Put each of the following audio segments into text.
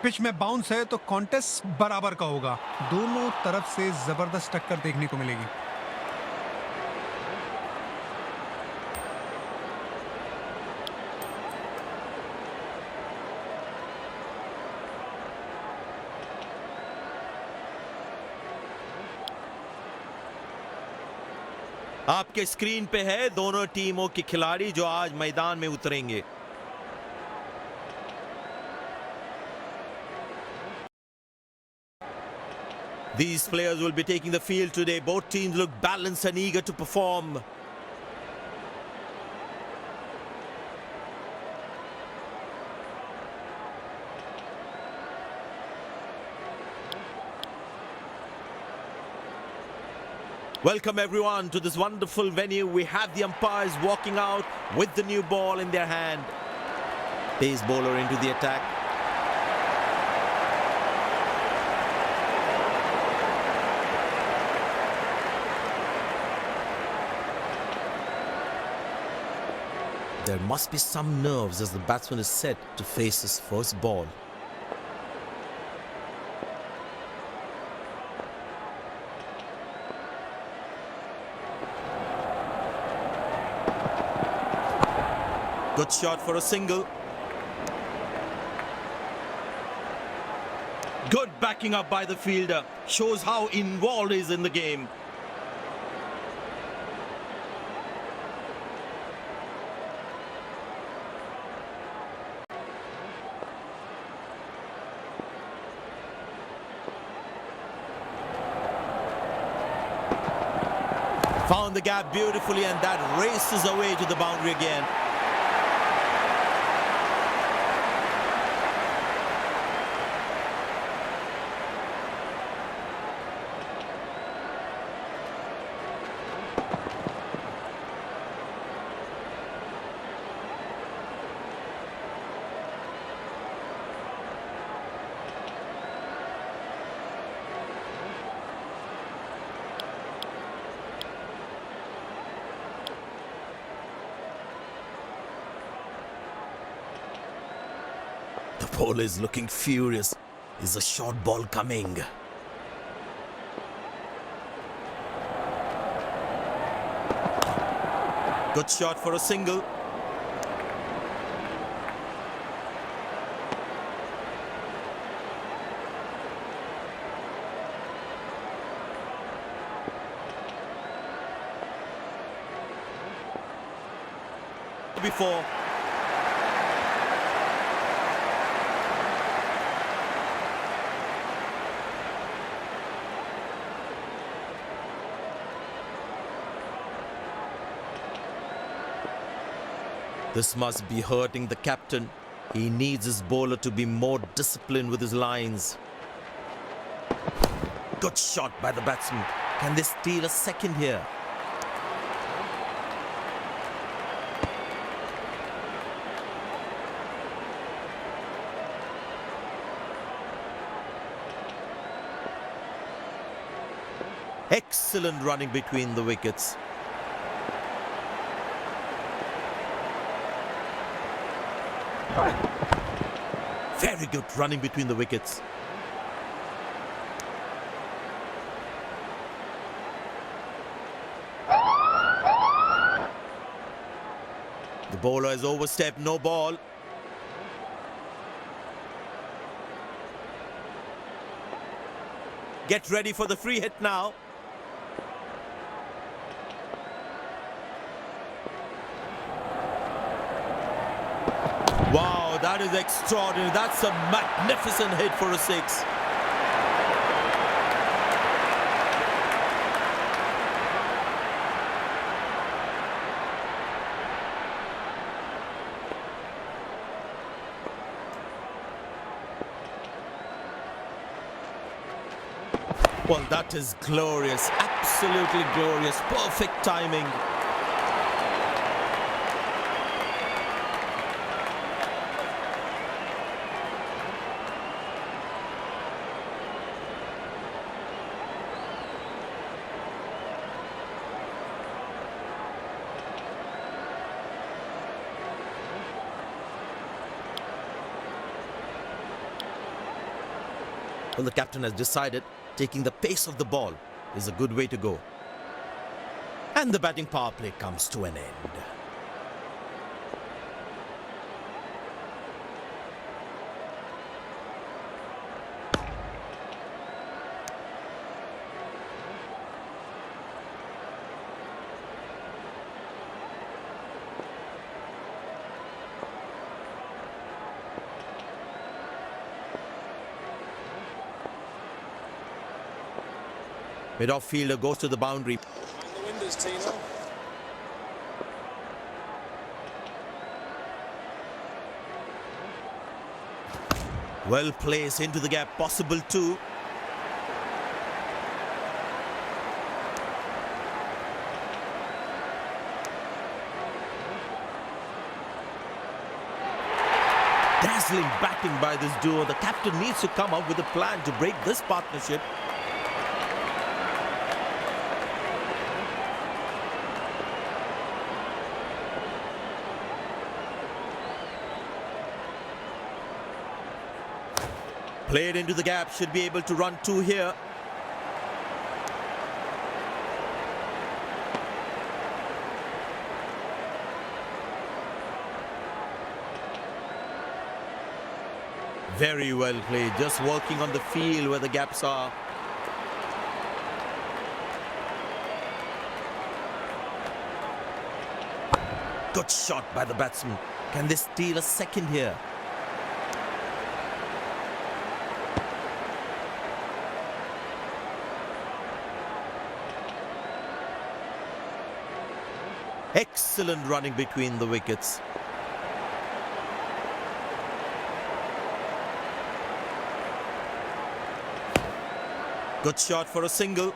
Pitch में bounce है तो कॉन्टेस्ट बराबर का होगा। दोनों तरफ से जबरदस्त टक्कर देखने को मिलेगी। आपके स्क्रीन पे है दोनों टीमों के खिलाड़ी जो आज मैदान में उतरेंगे। These players will be taking the field today. Both teams look balanced and eager to perform. Welcome everyone to this wonderful venue. We have the umpires walking out with the new ball in their hand. Pace bowler into the attack. There must be some nerves as the batsman is set to face his first ball. Good shot for a single. Good backing up by the fielder. Shows how involved he is in the game. Found the gap beautifully, and that races away to the boundary again. The bowler is looking furious. Is a short ball coming? Good shot for a single. Before. This must be hurting the captain. He needs his bowler to be more disciplined with his lines. Good shot by the batsman. Can they steal a second here? Excellent running between the wickets. Very good running between the wickets. The bowler has overstepped, no ball. Get ready for the free hit now. Wow, that is extraordinary. That's a magnificent hit for a six. Well, that is glorious. Absolutely glorious. Perfect timing. Well, the captain has decided taking the pace of the ball is a good way to go. And the batting power play comes to an end. Mid-off fielder goes to the boundary. Mind the windows, Tino. Well placed into the gap, possible too. Dazzling batting by this duo. The captain needs to come up with a plan to break this partnership. Played into the gap, should be able to run two here. Very well played, just working on the field where the gaps are. Good shot by the batsman. Can they steal a second here? Excellent running between the wickets. Good shot for a single.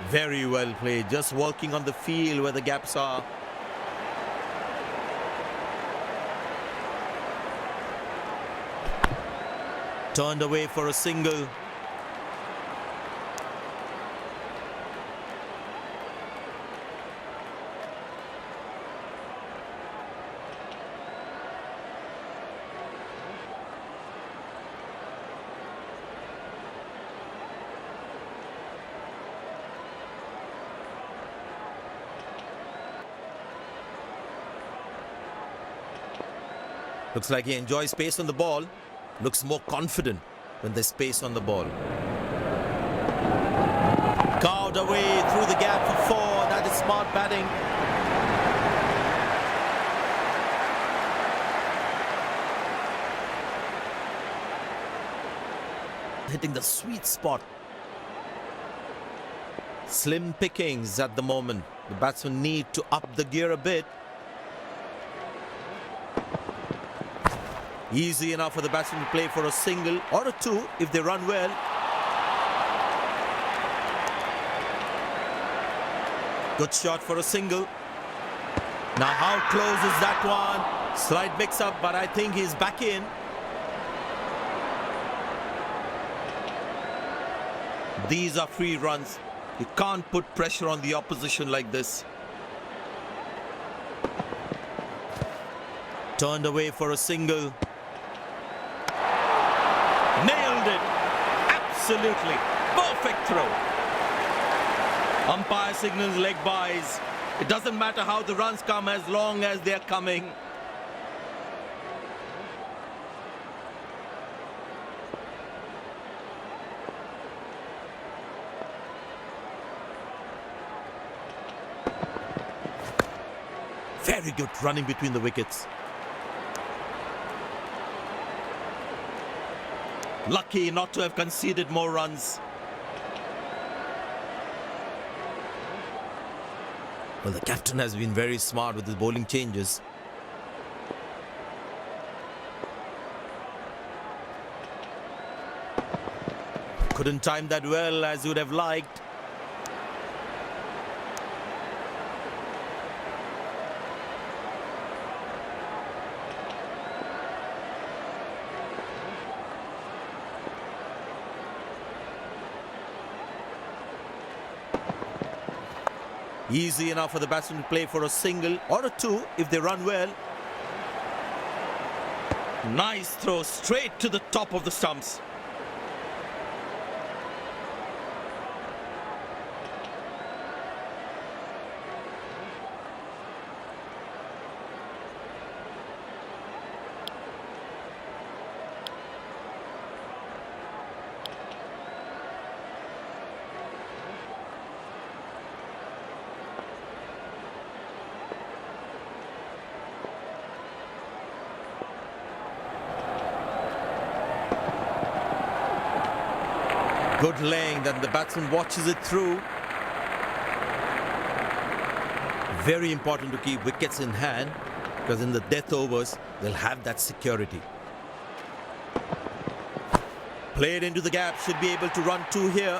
Very well played, just working on the field where the gaps are. Turned away for a single. Looks like he enjoys space on the ball. Looks more confident when there's space on the ball. Carved away through the gap for four. That is smart batting. Hitting the sweet spot. Slim pickings at the moment. The batsmen need to up the gear a bit. Easy enough for the batsman to play for a single or a two if they run well. Good shot for a single. Now how close is that one? Slight mix-up, but I think he's back in. These are free runs. You can't put pressure on the opposition like this. Turned away for a single. Nailed it. Absolutely. Perfect throw. Umpire signals leg byes. It doesn't matter how the runs come as long as they're coming. Very good running between the wickets. Lucky not to have conceded more runs. Well, the captain has been very smart with his bowling changes. Couldn't time that well as he would have liked. Easy enough for the batsman to play for a single or a two if they run well. Nice throw straight to the top of the stumps. Good laying, then the batsman watches it through. Very important to keep wickets in hand, because in the death overs, they'll have that security. Played into the gap, should be able to run two here.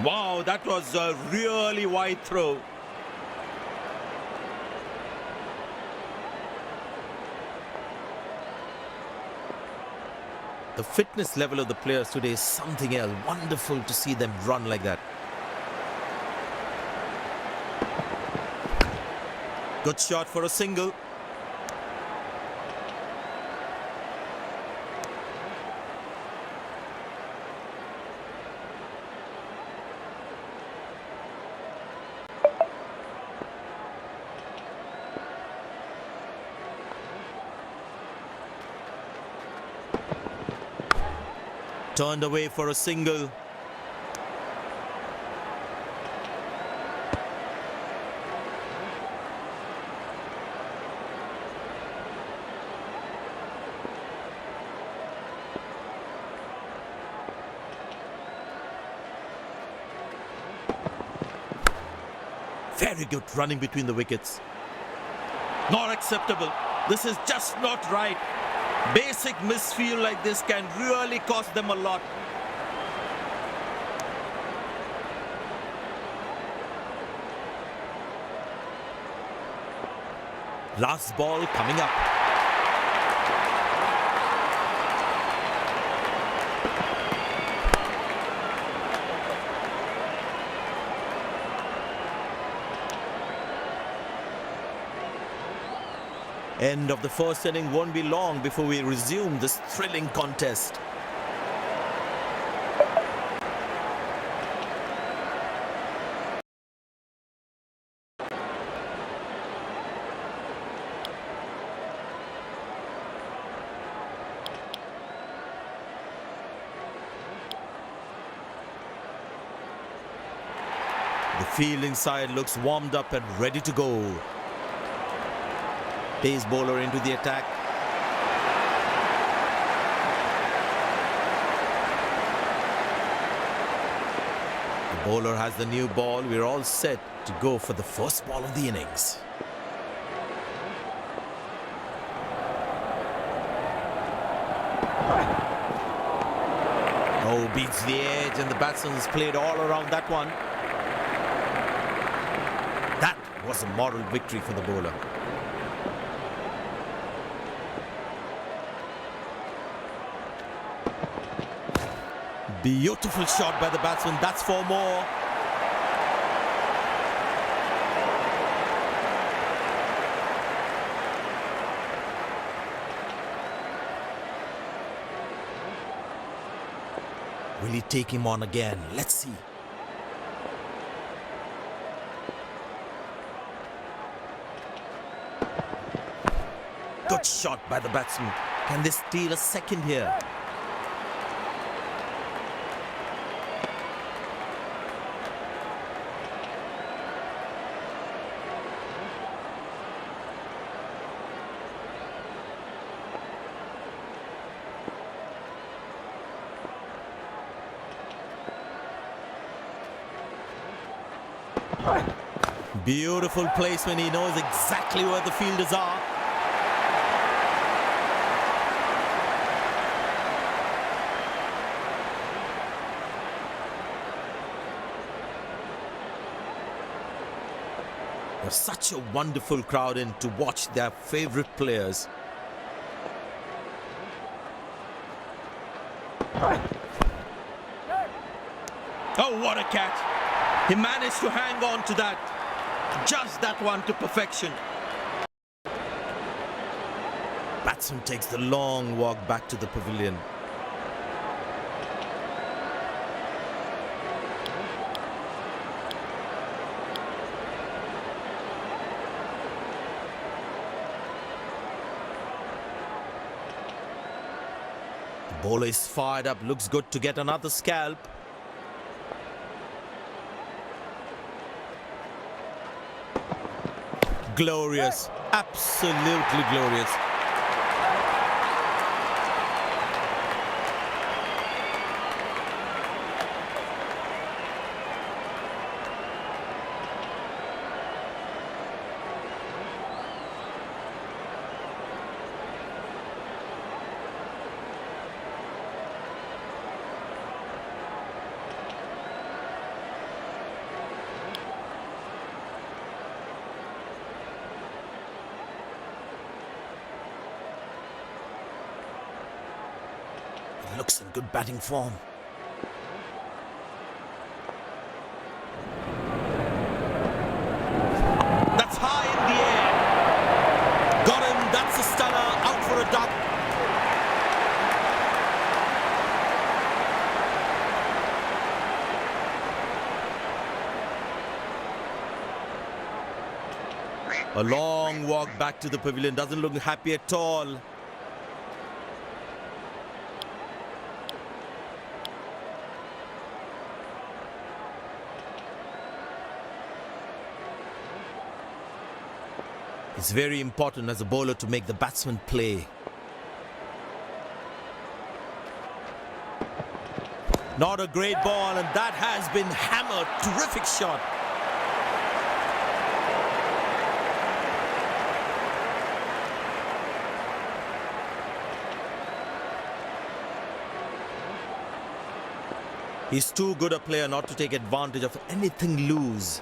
Wow, that was a really wide throw. The fitness level of the players today is something else. Wonderful to see them run like that. Good shot for a single. Turned away for a single. Very good running between the wickets. Not acceptable. This is just not right. Basic misfield like this can really cost them a lot. Last ball coming up. End of the first inning won't be long before we resume this thrilling contest. The fielding side looks warmed up and ready to go. Pace bowler into the attack. The bowler has the new ball. We're all set to go for the first ball of the innings. Oh, beats the edge, and the batsman's played all around that one. That was a moral victory for the bowler. Beautiful shot by the batsman. That's for more. Will he take him on again? Let's see. Good shot by the batsman. Can they steal a second here? Beautiful placement. He knows exactly where the fielders are. There's such a wonderful crowd in to watch their favorite players. Oh, what a catch. He managed to hang on to that. Just that one to perfection. Batsman takes the long walk back to the pavilion. The bowler is fired up, looks good to get another scalp. Glorious, absolutely glorious. Looks in good batting form. That's high in the air. Got him. That's a stunner. Out for a duck. A long walk back to the pavilion. Doesn't look happy at all. It's very important as a bowler to make the batsman play. Not a great ball, and that has been hammered. Terrific shot. He's too good a player not to take advantage of anything loose.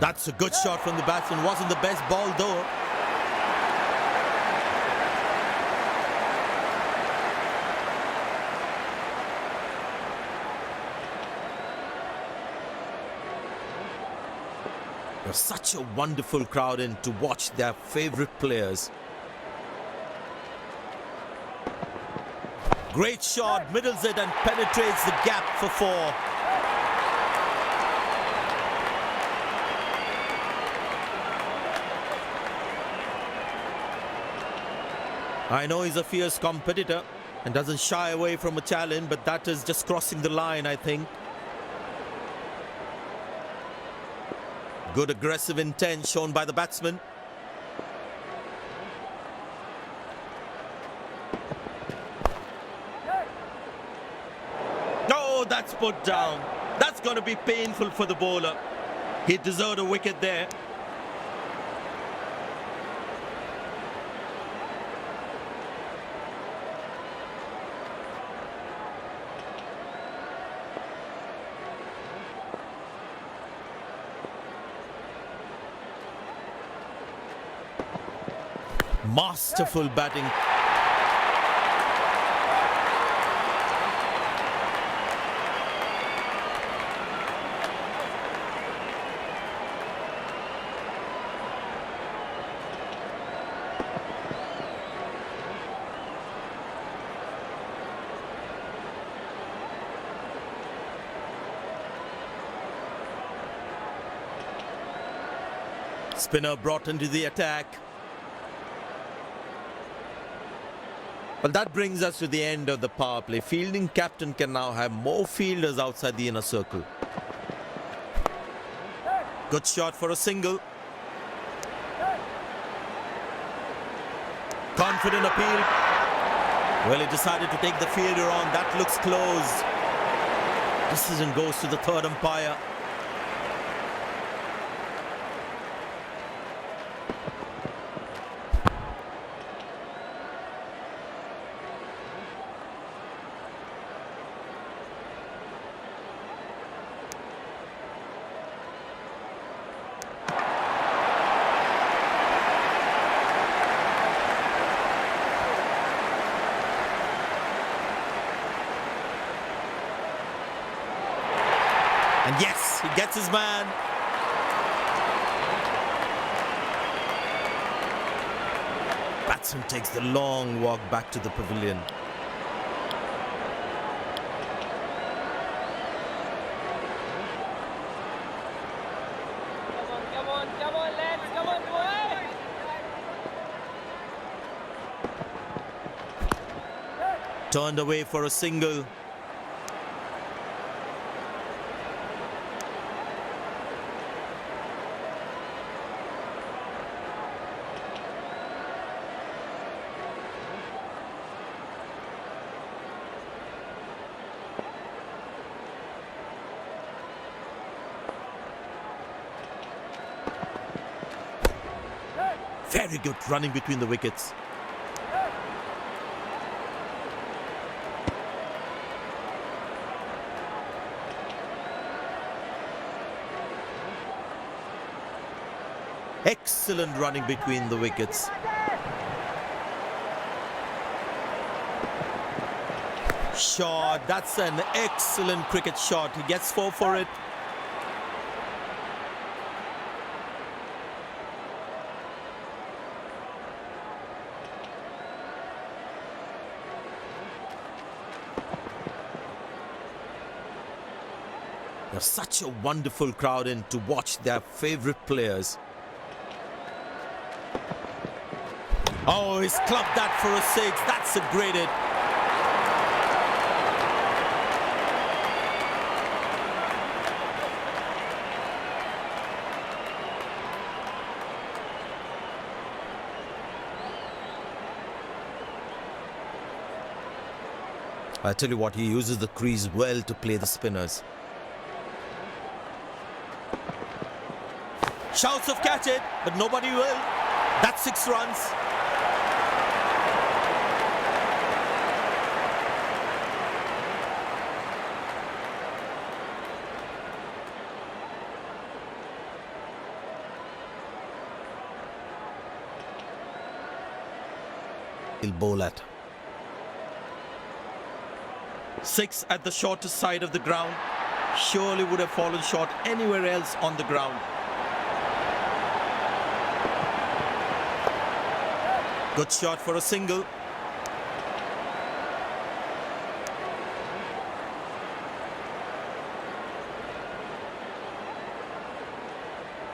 That's a good shot from the batsman. Wasn't the best ball though. There's such a wonderful crowd in to watch their favorite players. Great shot, middles it and penetrates the gap for four. I know he's a fierce competitor and doesn't shy away from a challenge, but that is just crossing the line, I think. Good aggressive intent shown by the batsman. No, that's put down. That's going to be painful for the bowler. He deserved a wicket there. Masterful batting. Spinner brought into the attack. Well, that brings us to the end of the power play. Fielding captain can now have more fielders outside the inner circle. Good shot for a single. Confident appeal. Well, he decided to take the fielder on. That looks close. Decision goes to the third umpire. And yes, he gets his man. Batsman takes the long walk back to the pavilion. Come on, lads, come on, boy! Turned away for a single. Very good running between the wickets. Excellent running between the wickets. Shot, that's an excellent cricket shot. He gets 4 for it. There's such a wonderful crowd in to watch their favorite players. Oh, he's clubbed that for a 6. That's a great hit. I tell you what, he uses the crease well to play the spinners. Shouts of catch it, but nobody will. That's 6 runs. He'll bowl at. 6 at the shortest side of the ground. Surely would have fallen short anywhere else on the ground. Good shot for a single.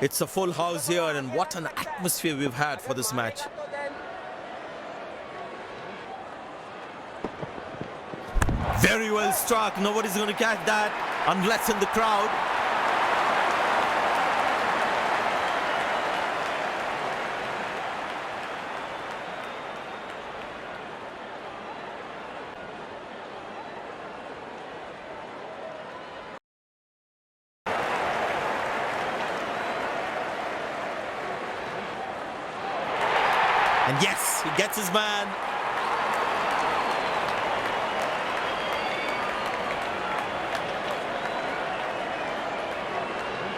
It's a full house here, and what an atmosphere we've had for this match. Very well struck. Nobody's going to catch that unless in the crowd. And yes, he gets his man.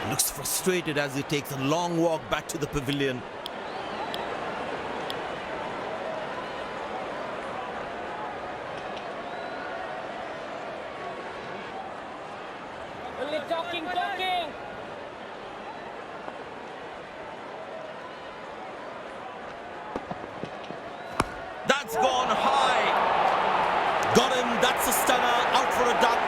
Looks frustrated as he takes a long walk back to the pavilion. Only talking. That's gone high. Got him. That's a stunner. Out for a duck.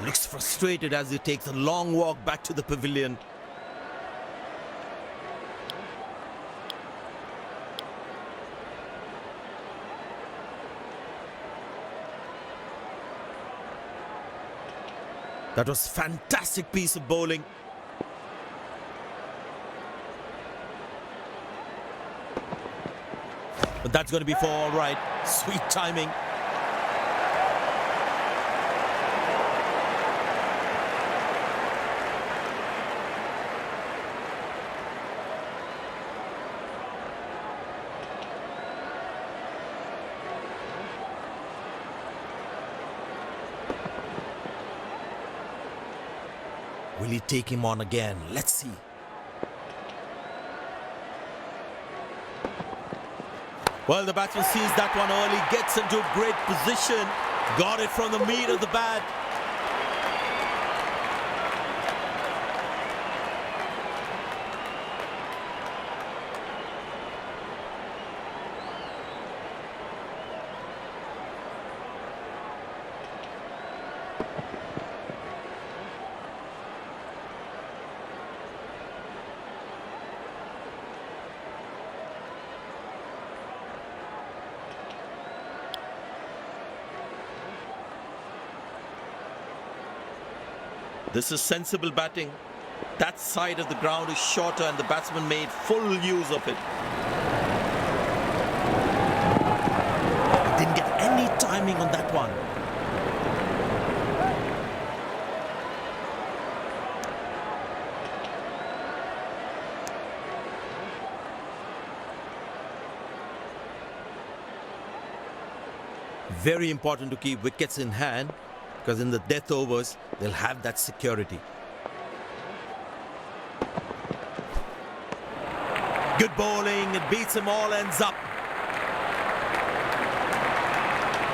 Looks frustrated as he takes a long walk back to the pavilion. That was a fantastic piece of bowling. But that's going to be for all right. Sweet timing. Will he take him on again? Let's see. Well, the batsman sees that one early, gets into a great position, got it from the meat of the bat. This is sensible batting. That side of the ground is shorter and the batsman made full use of it. Didn't get any timing on that one. Very important to keep wickets in hand, because in the death overs, they'll have that security. Good bowling, it beats him all ends up.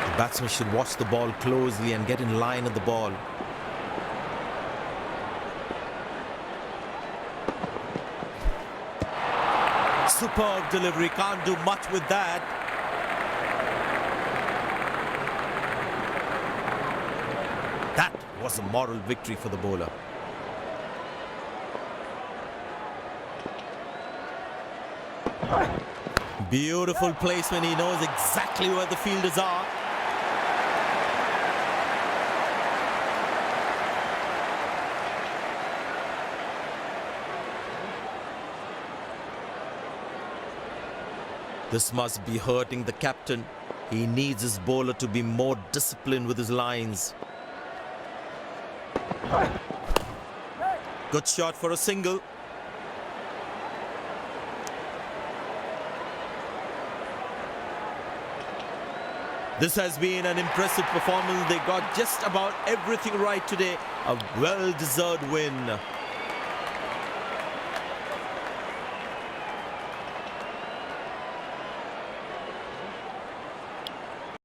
The batsman should watch the ball closely and get in line at the ball. Superb delivery, can't do much with that. That was a moral victory for the bowler. Beautiful placement. He knows exactly where the fielders are. This must be hurting the captain. He needs his bowler to be more disciplined with his lines. Good shot for a single. This has been an impressive performance. They got just about everything right today. A well-deserved win.